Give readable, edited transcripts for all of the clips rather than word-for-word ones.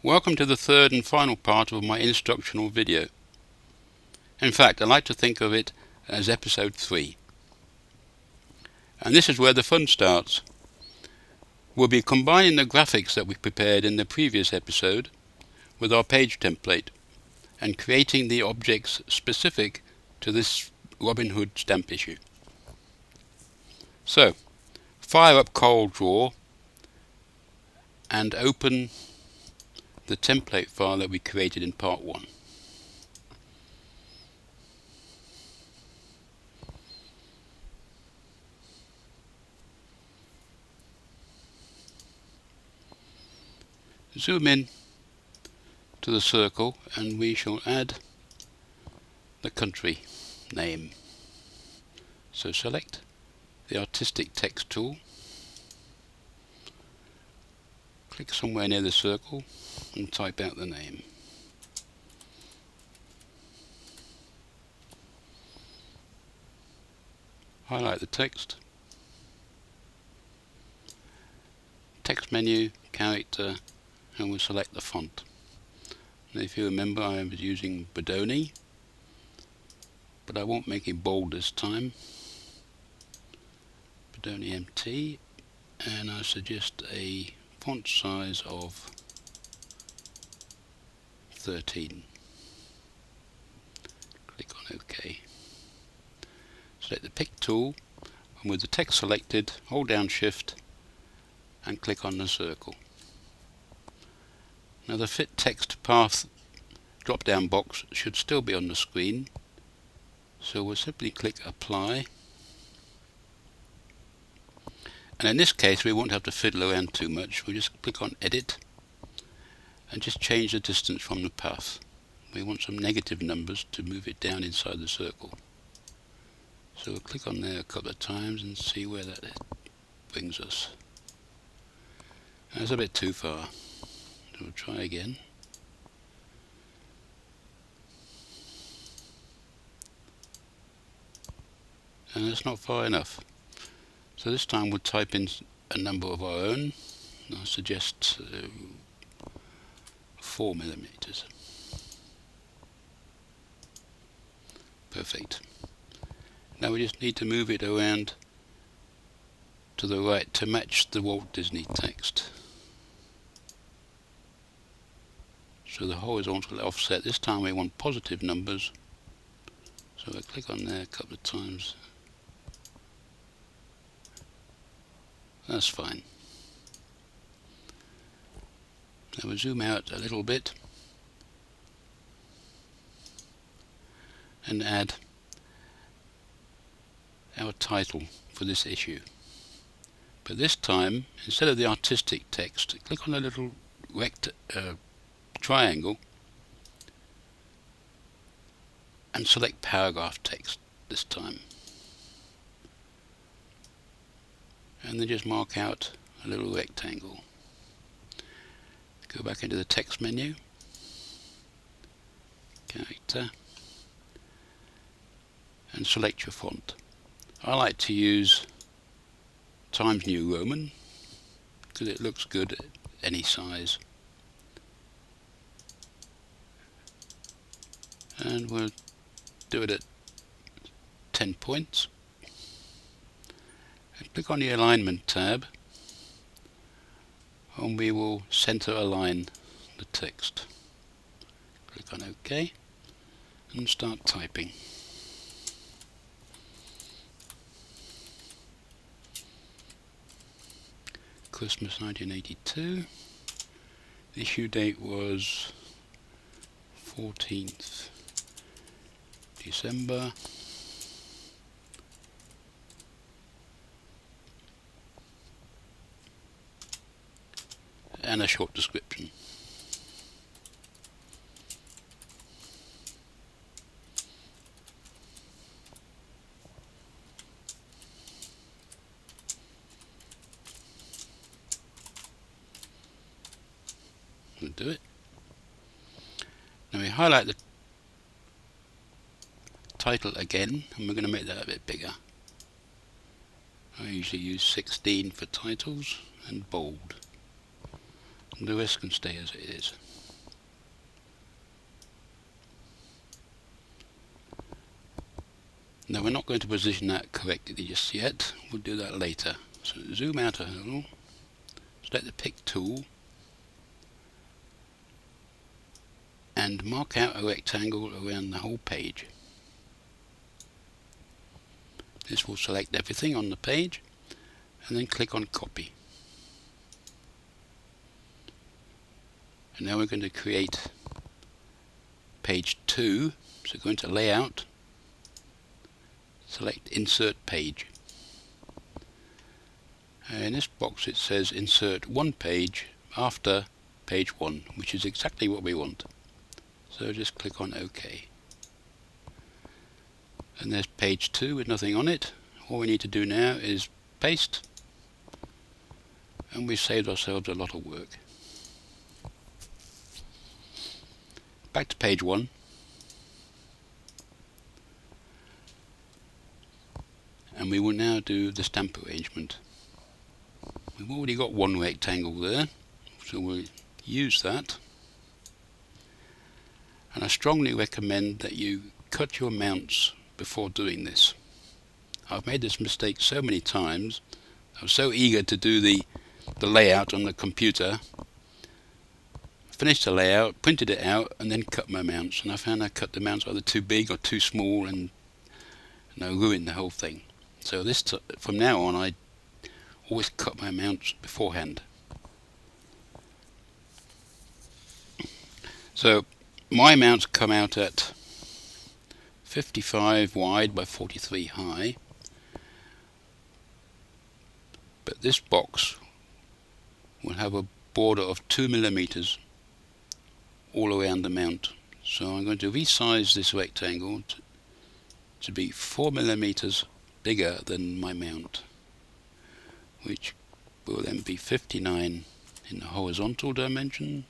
Welcome to the third and final part of my instructional video. In fact, I like to think of it as episode 3. And this is where the fun starts. We'll be combining the graphics that we prepared in the previous episode with our page template and creating the objects specific to this Robin Hood stamp issue. So, fire up CorelDRAW and open the template file that we created in part 1. Zoom in to the circle and we shall add the country name. So select the artistic text tool, click somewhere near the circle and type out the name. Highlight the text, text menu, character, and we'll select the font. And if you remember, I was using Bodoni, but I won't make it bold this time. Bodoni MT, and I suggest a font size of 13. Click on OK. Select the pick tool, and with the text selected, hold down Shift and click on the circle. Now the Fit Text Path drop down box should still be on the screen, so we'll simply click Apply. And in this case we won't have to fiddle around too much. We'll just click on Edit and just change the distance from the path. We want some negative numbers to move it down inside the circle. So we'll click on there a couple of times and see where that brings us. That's a bit too far. So we'll try again. And that's not far enough. So this time we'll type in a number of our own. I suggest 4 millimeters. Perfect. Now we just need to move it around to the right to match the Walt Disney text. So the horizontal offset, this time we want positive numbers. So I click on there a couple of times. That's fine. Now we'll zoom out a little bit and add our title for this issue. But this time, instead of the artistic text, click on the little triangle and select paragraph text this time. And then just mark out a little rectangle. Go back into the text menu, character, and select your font. I like to use Times New Roman because it looks good at any size. And we'll do it at 10 points. And click on the Alignment tab and we will center align the text. Click on OK and start typing. Christmas 1982. The issue date was 14th December. And a short description. We'll do it. Now we highlight the title again, and we're going to make that a bit bigger. I usually use 16 for titles and bold. And the rest can stay as it is. Now we're not going to position that correctly just yet, we'll do that later. So zoom out a little, select the pick tool and mark out a rectangle around the whole page. This will select everything on the page and then click on copy. And now we're going to create page 2, so go into layout, select insert page. And in this box it says insert one page after page 1, which is exactly what we want. So just click on OK. And there's page 2 with nothing on it. All we need to do now is paste, and we've saved ourselves a lot of work. Back to page 1. And we will now do the stamp arrangement. We've already got one rectangle there, so we'll use that. And I strongly recommend that you cut your mounts before doing this. I've made this mistake so many times. I was so eager to do the layout on the computer, finished the layout, printed it out, and then cut my mounts. And I found I cut the mounts either too big or too small, and I ruined the whole thing. So from now on, I always cut my mounts beforehand. So my mounts come out at 55 wide by 43 high, but this box will have a border of 2 millimeters all around the mount. So I'm going to resize this rectangle to be 4 millimeters bigger than my mount, which will then be 59 in the horizontal dimension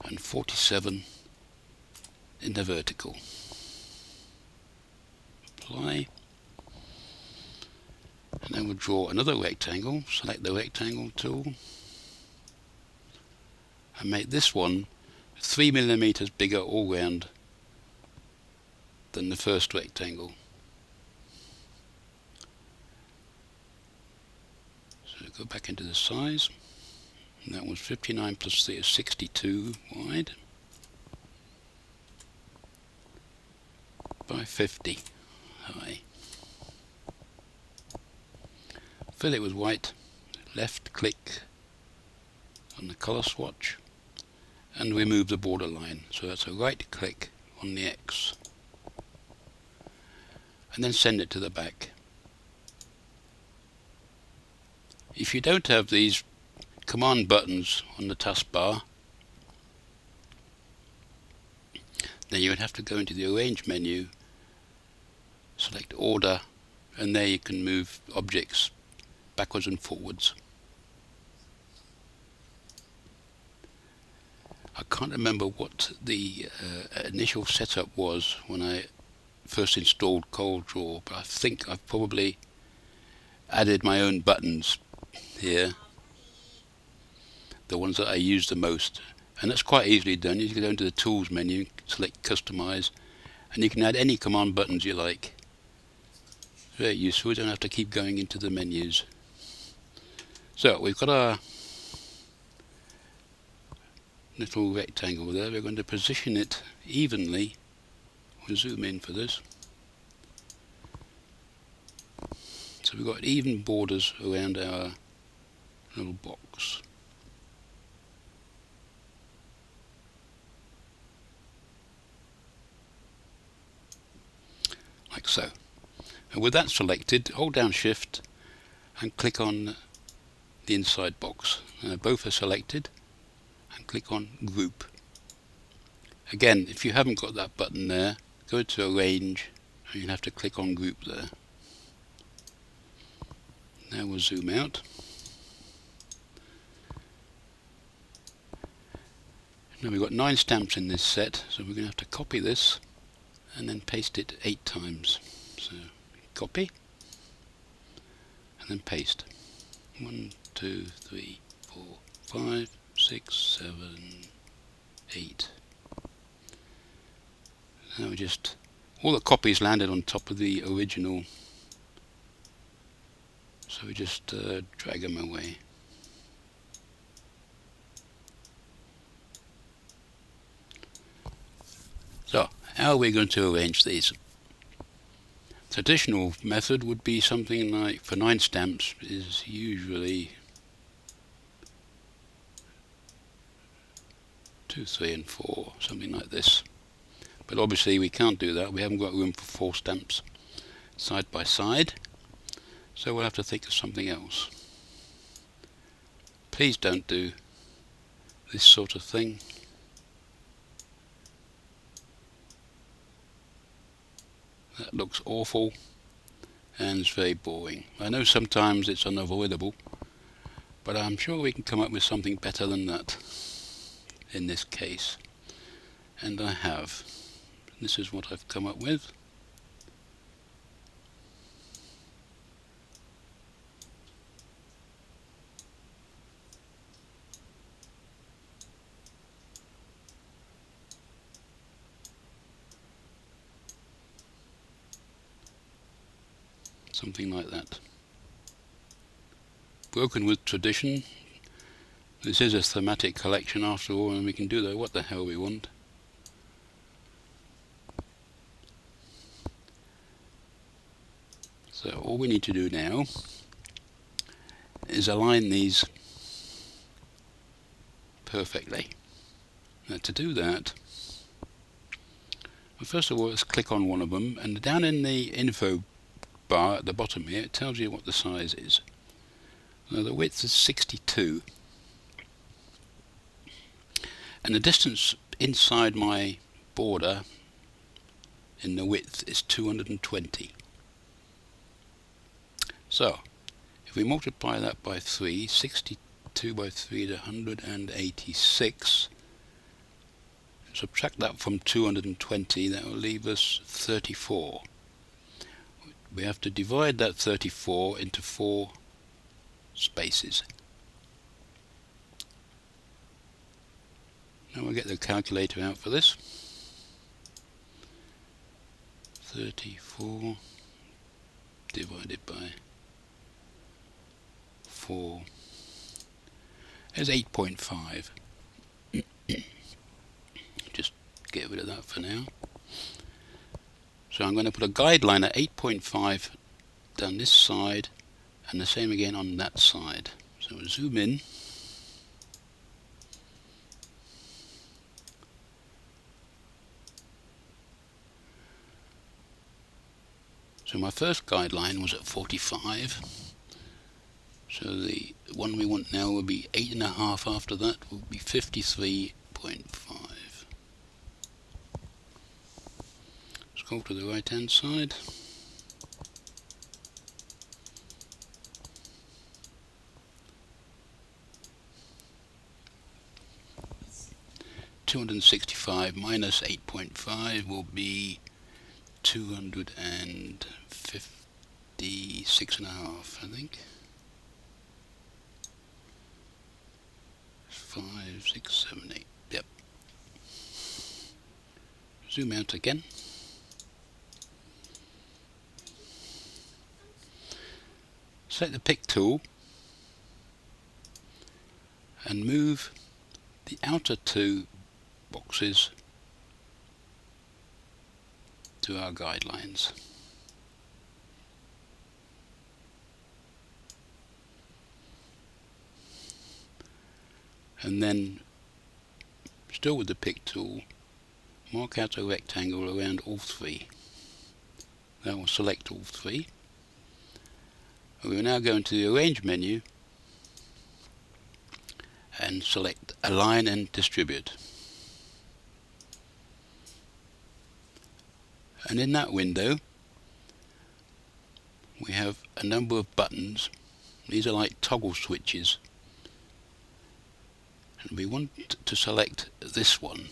and 47 in the vertical. Apply, and then we'll draw another rectangle. Select the rectangle tool and make this one 3 millimeters bigger all round than the first rectangle. So go back into the size, and that was 59 plus 3 is 62 wide by 50 high. Fill it with white, left click on the color swatch and remove the border line. So that's a right click on the X, and then send it to the back. If you don't have these command buttons on the taskbar, then you would have to go into the Arrange menu, select Order, and there you can move objects backwards and forwards. I can't remember what the initial setup was when I first installed CorelDRAW, but I think I've probably added my own buttons here, the ones that I use the most, and that's quite easily done. You can go into the Tools menu, select Customize, and you can add any command buttons you like. Very useful, you don't have to keep going into the menus. So we've got our little rectangle there. We're going to position it evenly. We'll zoom in for this. So we've got even borders around our little box. Like so. And with that selected, hold down Shift and click on the inside box. Both are selected, and click on Group. Again, if you haven't got that button there, go to Arrange and you'll have to click on Group there. Now we'll zoom out. Now we've got 9 stamps in this set, so we're going to have to copy this and then paste it 8 times. So copy and then paste. 1, 2, 3, 4, 5, 6, 7, 8. Now we just All the copies landed on top of the original, so we just drag them away. So, how are we going to arrange these? Traditional method would be something like, for 9 stamps, is usually 2, 3 and 4, something like this. But obviously we can't do that, we haven't got room for 4 stamps side by side, so we'll have to think of something else. Please don't do this sort of thing. That looks awful and it's very boring. I know sometimes it's unavoidable, but I'm sure we can come up with something better than that in this case. And I have. This is what I've come up with. Something like that. Broken with tradition. This is a thematic collection after all, and we can do what the hell we want. So all we need to do now is align these perfectly. Now to do that, well, first of all, let's click on one of them, and down in the info bar at the bottom here, it tells you what the size is. Now the width is 62, and the distance inside my border in the width is 220. So if we multiply that by 3, 62 by 3 is 186. Subtract that from 220, that will leave us 34. We have to divide that 34 into 4 spaces. Now we'll get the calculator out for this. 34 divided by 4 is 8.5. Just get rid of that for now. So I'm going to put a guideline at 8.5 down this side, and the same again on that side. So we'll zoom in. So my first guideline was at 45. So the one we want now will be 8.5 after that, will be 53.5. Go to the right hand side. $265 minus 8.5 will be 256.5, I think. 5, 6, 7, 8. Yep. Zoom out again. Select the pick tool and move the outer 2 boxes to our guidelines. And then, still with the pick tool, mark out a rectangle around all 3. That will select all 3. We will now go into the Arrange menu and select Align and Distribute. And in that window we have a number of buttons. These are like toggle switches, and we want to select this one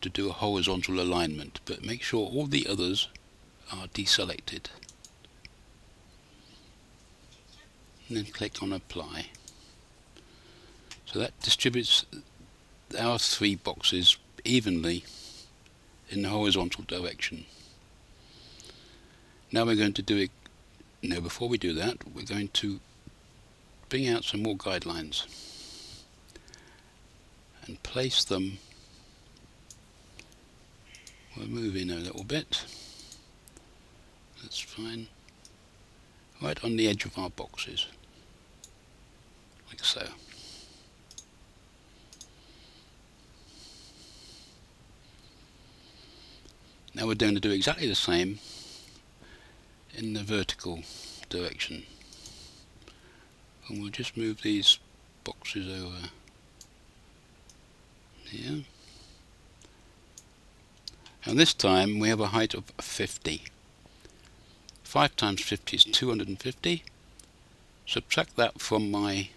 to do a horizontal alignment, but make sure all the others are deselected. And then click on Apply. So that distributes our 3 boxes evenly in the horizontal direction. Now we're going to do it. Now before we do that, we're going to bring out some more guidelines and place them. We'll move in a little bit. That's fine. Right on the edge of our boxes, like so. Now we're going to do exactly the same in the vertical direction, and we'll just move these boxes over here, and this time we have a height of 50. 5 times 50 is 250. Subtract that from my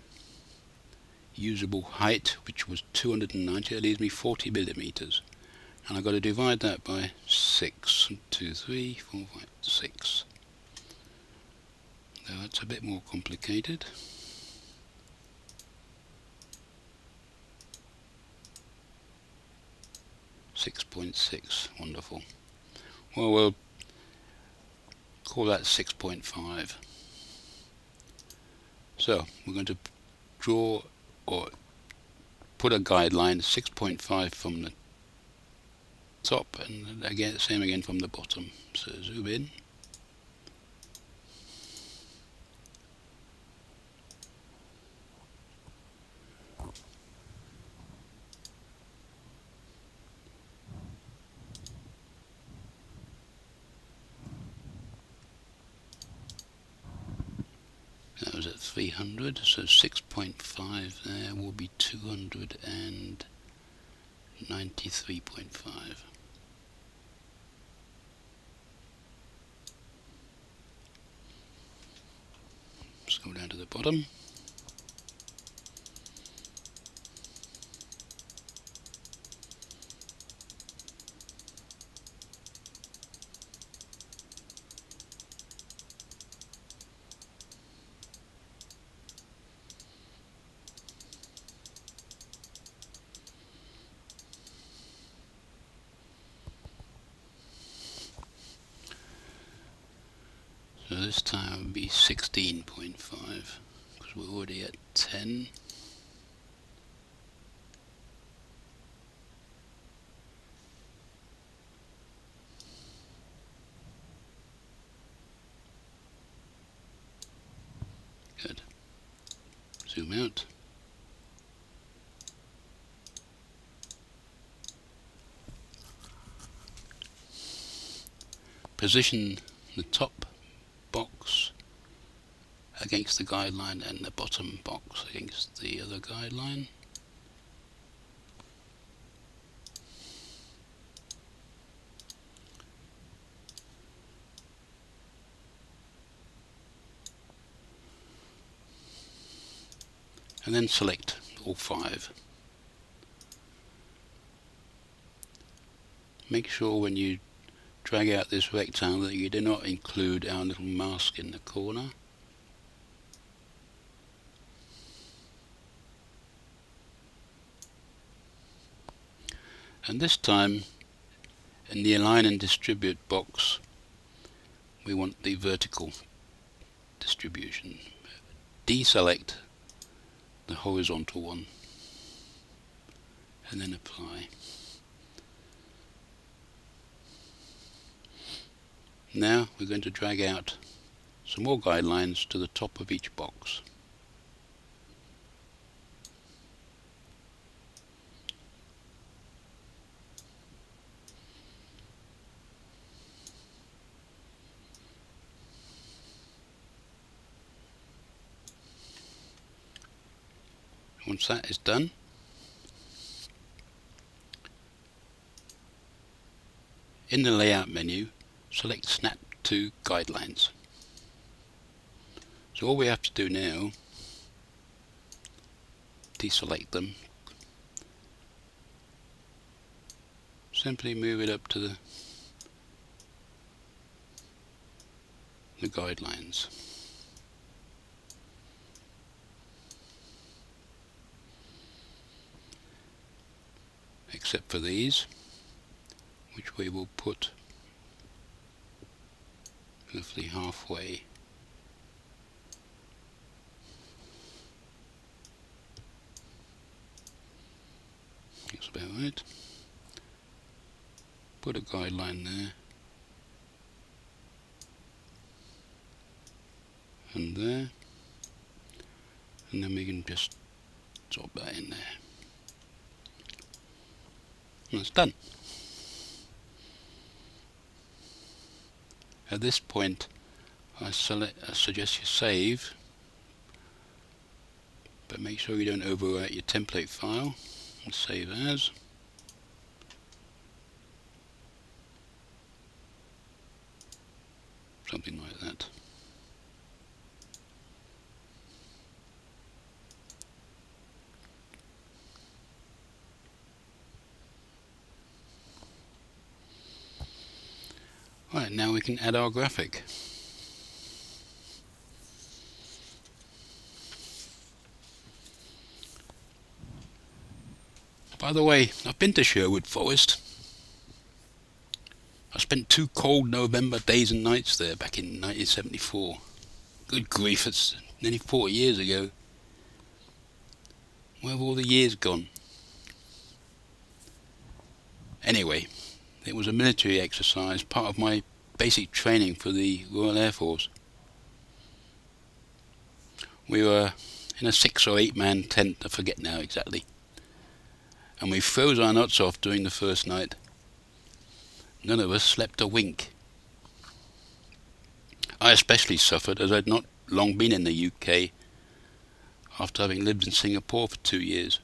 usable height, which was 290. It leaves me 40 millimeters, and I've got to divide that by 6. 1, 2, 3, 4, 5, 6. Now that's a bit more complicated. .6, wonderful. Well, we'll call that 6.5. So we're going to draw or put a guideline 6.5 from the top, and again same again from the bottom. So zoom in. That was at 300, so 6.5 there will be 293.5. Let's go down to the bottom. So this time it would be 16.5, because we're already at 10. Good. Zoom out. Position the top box against the guideline and the bottom box against the other guideline. And then select all 5. Make sure when you drag out this rectangle that you do not include our little mask in the corner. And this time, in the align and distribute box, we want the vertical distribution. Deselect the horizontal one and then apply. Now we're going to drag out some more guidelines to the top of each box. Once that is done, in the layout menu, select Snap to Guidelines. So all we have to do now, deselect them, simply move it up to the guidelines. Except for these, which we will put roughly halfway. That's about right. Put a guideline there and there, and then we can just drop that in there. And it's done. At this point I suggest you save, but make sure you don't overwrite your template file, and save as. Something like that. Right, now we can add our graphic. By the way, I've been to Sherwood Forest. I spent 2 cold November days and nights there back in 1974. Good grief, it's nearly 40 years ago. Where have all the years gone? Anyway, it was a military exercise, part of my basic training for the Royal Air Force. We were in a 6 or 8 man tent, I forget now exactly, and we froze our nuts off during the first night. None of us slept a wink. I especially suffered, as I'd not long been in the UK after having lived in Singapore for 2 years,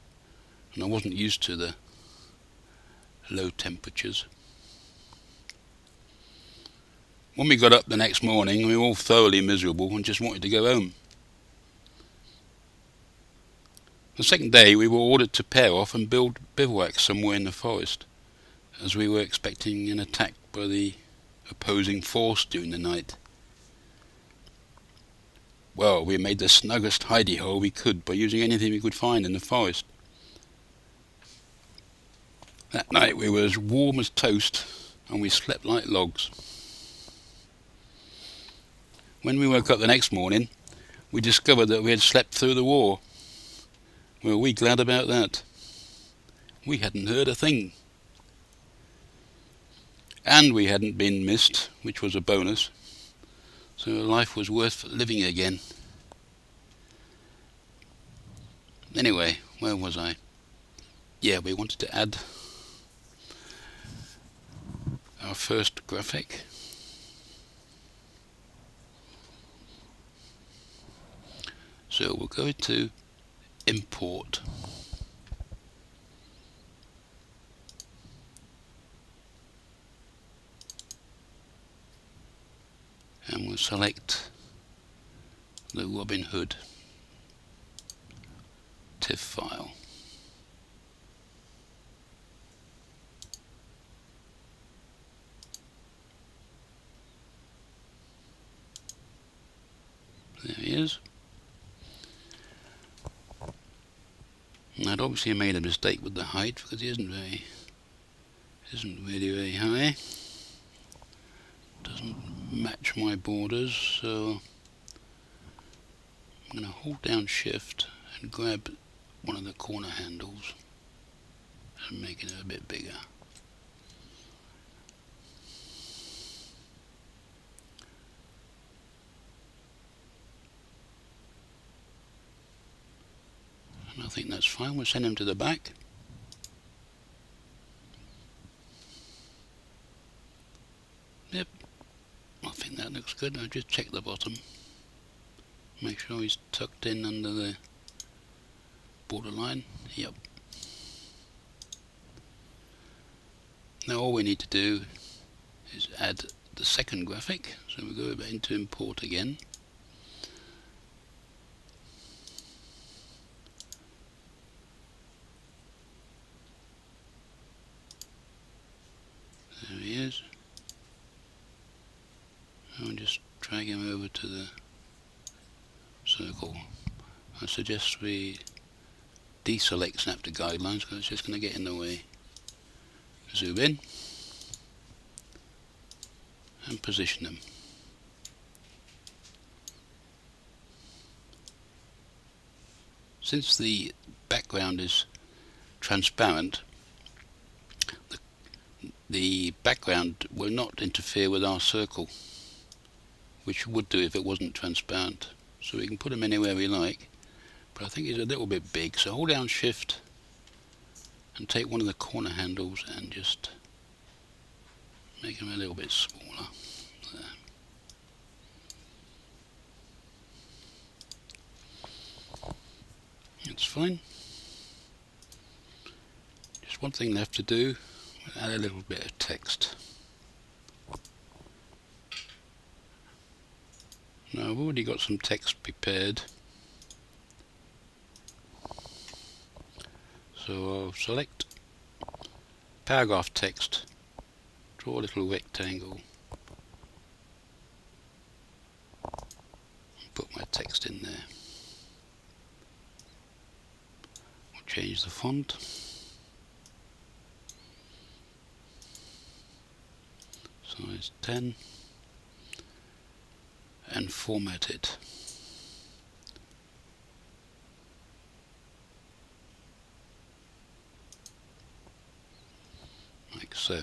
and I wasn't used to the low temperatures. When we got up the next morning, we were all thoroughly miserable and just wanted to go home. The second day we were ordered to pair off and build bivouacs somewhere in the forest, as we were expecting an attack by the opposing force during the night. Well, we made the snuggest hidey-hole we could by using anything we could find in the forest. That night we were as warm as toast, and we slept like logs. When we woke up the next morning, we discovered that we had slept through the war. Were we glad about that? We hadn't heard a thing. And we hadn't been missed, which was a bonus, so life was worth living again. Anyway, where was I? Yeah, we wanted to add our first graphic. So we'll go to import. And we'll select the Robin Hood TIFF file. There he is. And I'd obviously made a mistake with the height because he isn't really very high. Doesn't match my borders, so I'm going to hold down Shift and grab one of the corner handles and make it a bit bigger. And I think that's fine. We'll send him to the back. Yep, I think that looks good. I'll just check the bottom. Make sure he's tucked in under the borderline. Yep. Now all we need to do is add the second graphic. So we go into import again. There he is. I'll just drag him over to the circle. I suggest we deselect snap to guidelines because it's just going to get in the way. Zoom in. and position them. Since the background is transparent, the background will not interfere with our circle, which would do if it wasn't transparent. So we can put them anywhere we like, but I think it's a little bit big, so hold down Shift and take one of the corner handles and just make them a little bit smaller. There. That's fine. Just one thing left to do, add a little bit of text. Now I've already got some text prepared, so I'll select paragraph text, draw a little rectangle, and put my text in there. I'll change the font. Size 10 and format it. Like so.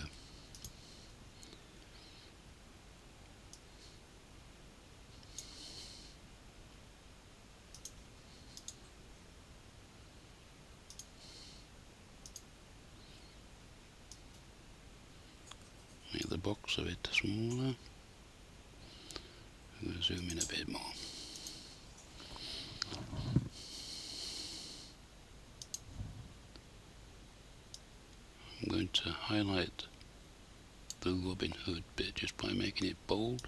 Make the box a bit smaller. I'm going to zoom in a bit more. I'm going to highlight the Robin Hood bit just by making it bold.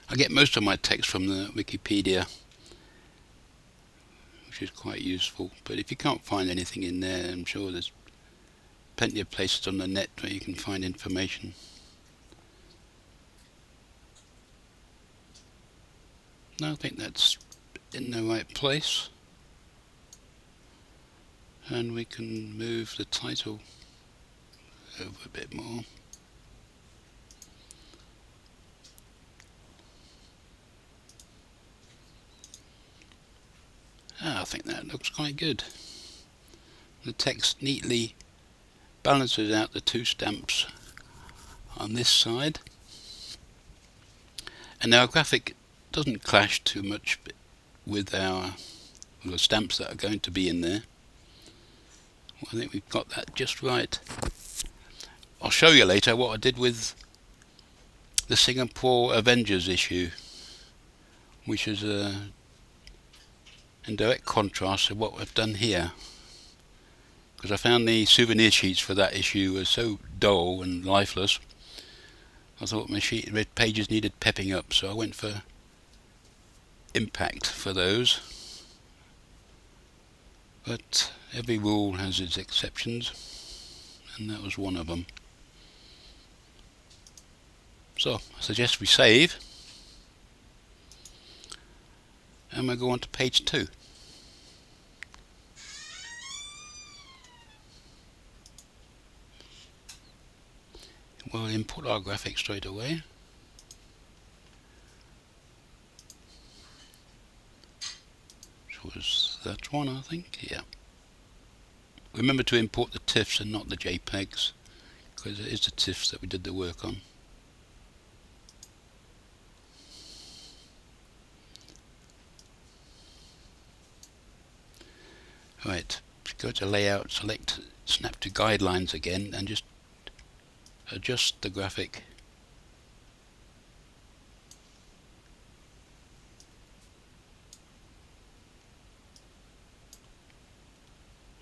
I get most of my text from the Wikipedia, which is quite useful, but if you can't find anything in there, I'm sure there's plenty of places on the net where you can find information. Now I think that's in the right place, and we can move the title over a bit more. I think that looks quite good. The text neatly balances out the two stamps on this side, and our graphic doesn't clash too much with the stamps that are going to be in there. Well, I think we've got that just right. I'll show you later what I did with the Singapore Avengers issue, which is in direct contrast to what we've done here, because I found the souvenir sheets for that issue were so dull and lifeless. I thought my red pages needed pepping up, so I went for impact for those. But every rule has its exceptions, and that was one of them. So I suggest we save, and we'll go on to page 2. We'll import our graphic straight away. Which was that one, I think. Yeah. Remember to import the TIFFs and not the JPEGs, because it is the TIFFs that we did the work on. Right, go to Layout, select Snap to Guidelines again, and just adjust the graphic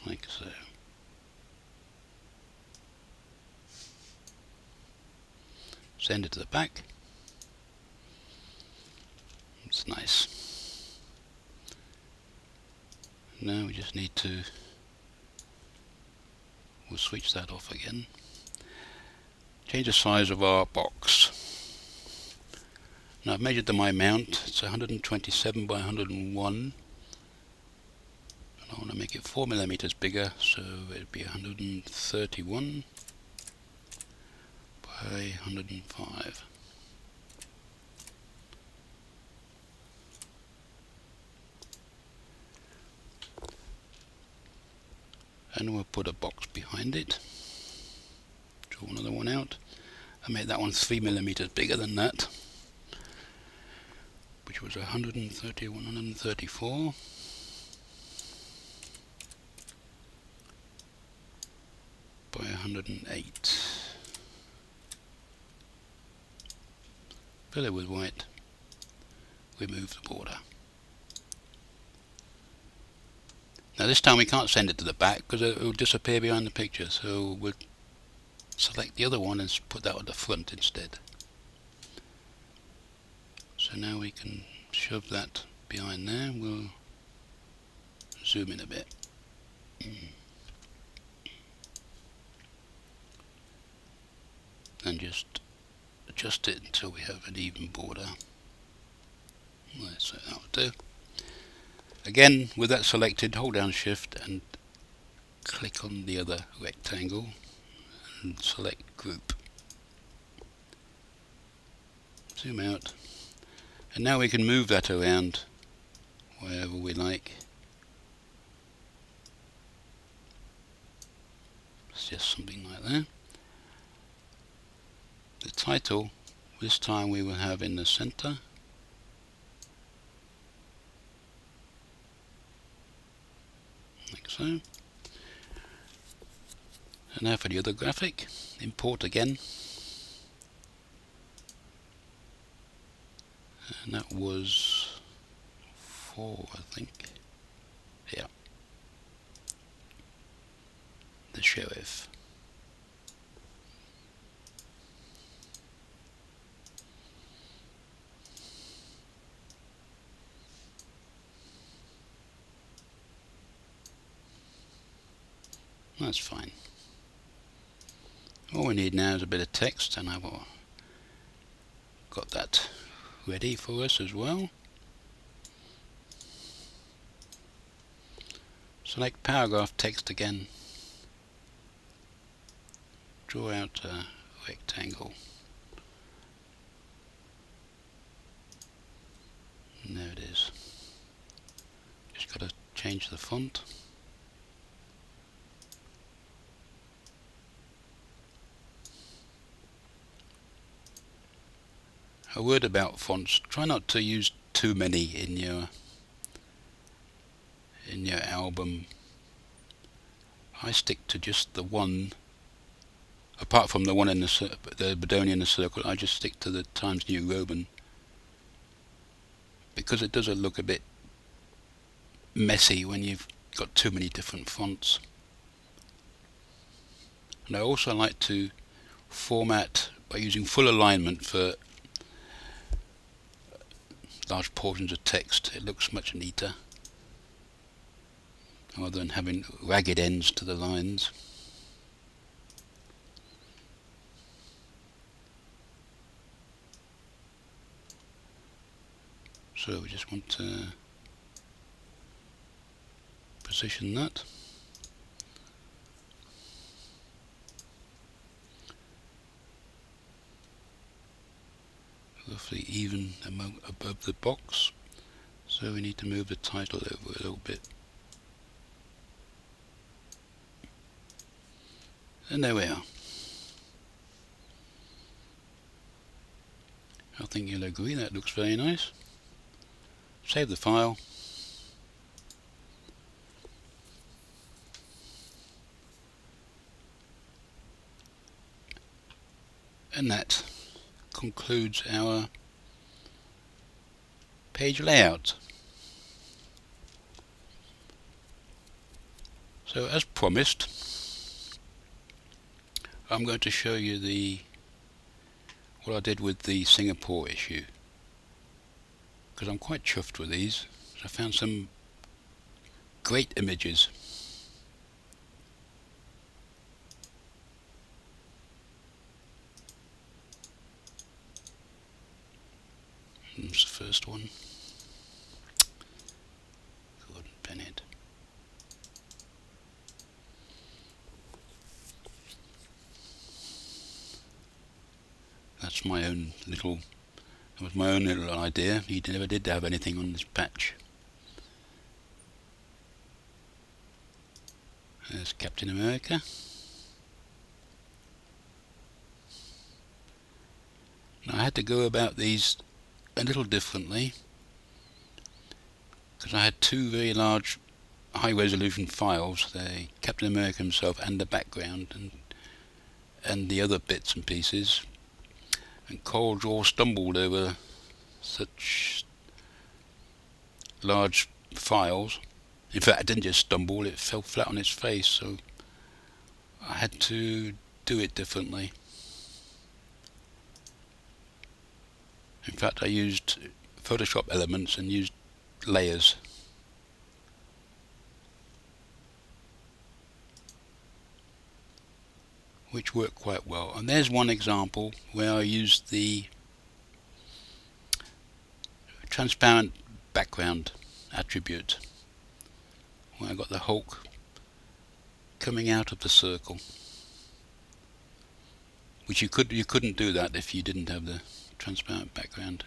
like so. Send it to the back. It's nice. Now we just need to, we'll switch that off again. Change the size of our box. Now I've measured my mount. It's 127 by 101. And I want to make it 4 millimeters bigger, so it'd be 131 by 105. And we'll put a box behind it. Draw another one out and make that one 3 millimeters bigger than that, which was 131, 134. By 108. Fill it with white. Remove the border. Now this time we can't send it to the back because it will disappear behind the picture, so we'll select the other one and put that on the front instead. So now we can shove that behind there. We'll zoom in a bit. And just adjust it until we have an even border. So that will do. Again, with that selected, hold down Shift and click on the other rectangle and select Group. Zoom out. And now we can move that around wherever we like. It's just something like that. The title, this time we will have in the center. Like so. And now for the other graphic, import again. And that was 4, I think. Yeah. The sheriff. That's fine. All we need now is a bit of text, and I've got that ready for us as well. Select paragraph text again. Draw out a rectangle. And there it is. Just got to change the font. A word about fonts: try not to use too many in your album. I stick to just the one. Apart from the one in the Bodonian Circle, I just stick to the Times New Roman because it doesn't look a bit messy when you've got too many different fonts. And I also like to format by using full alignment for large portions of text. It looks much neater rather than having ragged ends to the lines. So we just want to position that. Roughly even above the box, so we need to move the title over a little bit. And there we are. I think you'll agree that looks very nice. Save the file. And that concludes our page layout. So as promised, I'm going to show you what I did with the Singapore issue, because I'm quite chuffed with these. I found some great images. Here's the first one. Gordon Bennett. just my own little. It was my own little idea. He never did have anything on this patch. There's Captain America. Now I had to go about these a little differently because I had two very large high-resolution files, the Captain America himself and the background and the other bits and pieces, and CorelDRAW stumbled over such large files. In fact, it didn't just stumble, it fell flat on its face, so I had to do it differently. In fact, I used Photoshop elements and used layers. Which worked quite well. And there's one example where I used the transparent background attribute, where I got the Hulk coming out of the circle, which you couldn't do that if you didn't have the transparent background.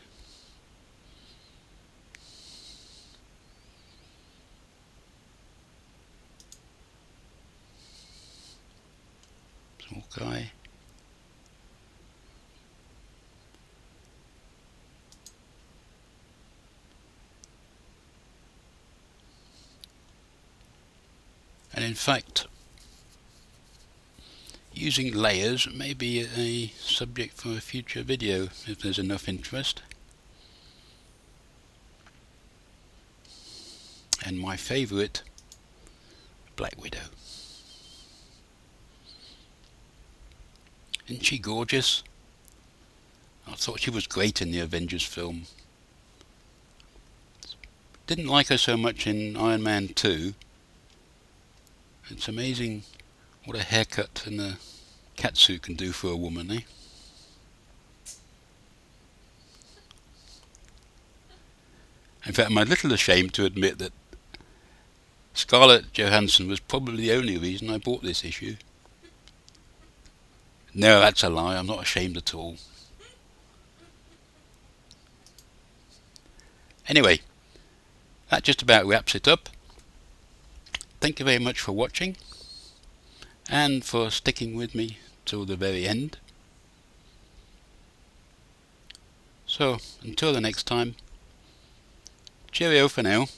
Hawkeye. And in fact, using layers may be a subject for a future video if there's enough interest. And my favourite, Black Widow. Isn't she gorgeous? I thought she was great in the Avengers film. Didn't like her so much in Iron Man 2. It's amazing what a haircut and a catsuit can do for a woman, eh? In fact, I'm a little ashamed to admit that Scarlett Johansson was probably the only reason I bought this issue. No, that's a lie. I'm not ashamed at all. Anyway, that just about wraps it up. Thank you very much for watching and for sticking with me till the very end. So, until the next time, cheerio for now.